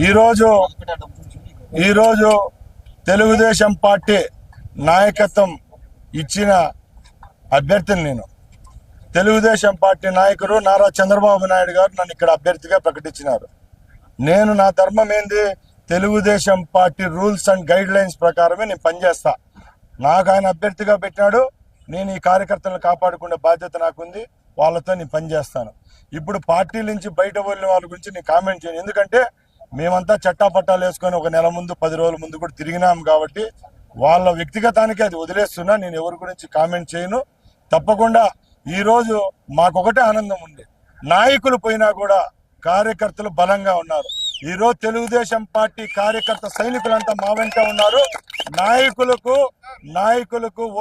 ఈరోజు ఈరోజు తెలుగుదేశం పార్టీ నాయకత్వం ఇచ్చిన అభ్యర్థిని నేను. తెలుగుదేశం పార్టీ నాయకుడు నారా చంద్రబాబు నాయుడు గారు నన్ను ఇక్కడ అభ్యర్థిగా ప్రకటించినారు. నేను నా ధర్మం ఏంది, Telugu Desam party rules and guide lines ప్రకారమే నేను పనిచేస్తా. నాకు ఆయన అభ్యర్థిగా పెట్టినాడు. నేను ఈ కార్యకర్తలను కాపాడుకునే బాధ్యత నాకుంది. వాళ్ళతో నేను పనిచేస్తాను. ఇప్పుడు పార్టీ నుంచి బయట వెళ్ళిన వాళ్ళ గురించి నేను కామెంట్ చేయను. ఎందుకంటే మేమంతా చట్టాపట్టాలు వేసుకొని ఒక నెల ముందు 10 రోజుల ముందు కూడా తిరిగినాం కాబట్టి వాళ్ళ వ్యక్తిగతానికి అది వదిలేస్తున్నా. నేను ఎవరి గురించి కామెంట్ చేయను. తప్పకుండా ఈరోజు మాకొకటే ఆనందం ఉంది, నాయకులు పోయినా కూడా కార్యకర్తలు బలంగా ఉన్నారు. ఈరోజు తెలుగుదేశం పార్టీ కార్యకర్త సైనికులంతా మా వెంట ఉన్నారు. నాయకులకు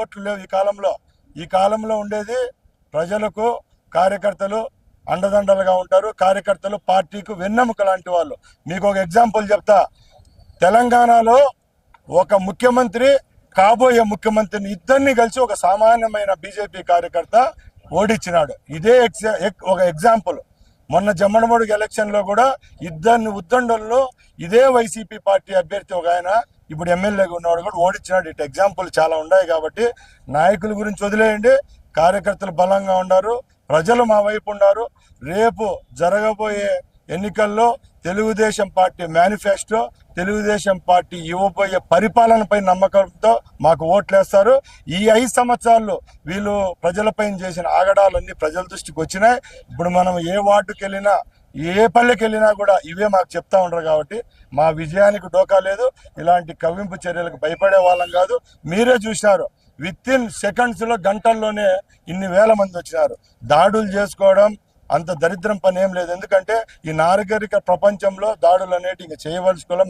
ఓట్లు లేవు ఈ కాలంలో ఉండేది ప్రజలకు. కార్యకర్తలు అండదండలుగా ఉంటారు. కార్యకర్తలు పార్టీకి వెన్నెముక లాంటి వాళ్ళు. మీకు ఒక ఎగ్జాంపుల్ చెప్తా. తెలంగాణలో ఒక ముఖ్యమంత్రి, కాబోయే ముఖ్యమంత్రిని ఇద్దరిని కలిసి ఒక సామాన్యమైన బీజేపీ కార్యకర్త ఓడించినాడు. ఇదే ఒక ఎగ్జాంపుల్. మొన్న జమ్మడమడుగు ఎలక్షన్లో కూడా ఇద్దరిని ఉద్దండల్లో ఇదే వైసీపీ పార్టీ అభ్యర్థి ఒక ఆయన ఇప్పుడు ఎమ్మెల్యేగా ఉన్నవాడు కూడా ఓడించినాడు. ఇటు ఎగ్జాంపుల్ చాలా ఉన్నాయి. కాబట్టి నాయకుల గురించి వదిలేయండి. కార్యకర్తలు బలంగా ఉన్నారు. ప్రజలు మా వైపు ఉన్నారు. రేపు జరగబోయే ఎన్నికల్లో Telugu Desam party manifesto, Telugu Desam party ఇవ్వబోయే పరిపాలనపై నమ్మకంతో మాకు ఓట్లేస్తారు. ఈ 5 సంవత్సరాల్లో వీళ్ళు ప్రజలపై చేసిన ఆగడాలన్నీ ప్రజల దృష్టికి వచ్చినాయి. ఇప్పుడు మనం ఏ వార్డుకి వెళ్ళినా, ఏ పల్లెకి వెళ్ళినా కూడా ఇవే మాకు చెప్తా ఉంటారు. కాబట్టి మా విజయానికి డోకా లేదు. ఇలాంటి కవ్వింపు చర్యలకు భయపడే వాళ్ళం కాదు. మీరే చూసినారు, వితిన్ సెకండ్స్లో, గంటల్లోనే ఇన్ని వేల మంది వచ్చినారు. దాడులు చేసుకోవడం అంత దరిద్రం పని ఏం లేదు. ఎందుకంటే ఈ నాగరిక ప్రపంచంలో దాడులు అనేవి ఇంకా చేయవలసుకోవాలి.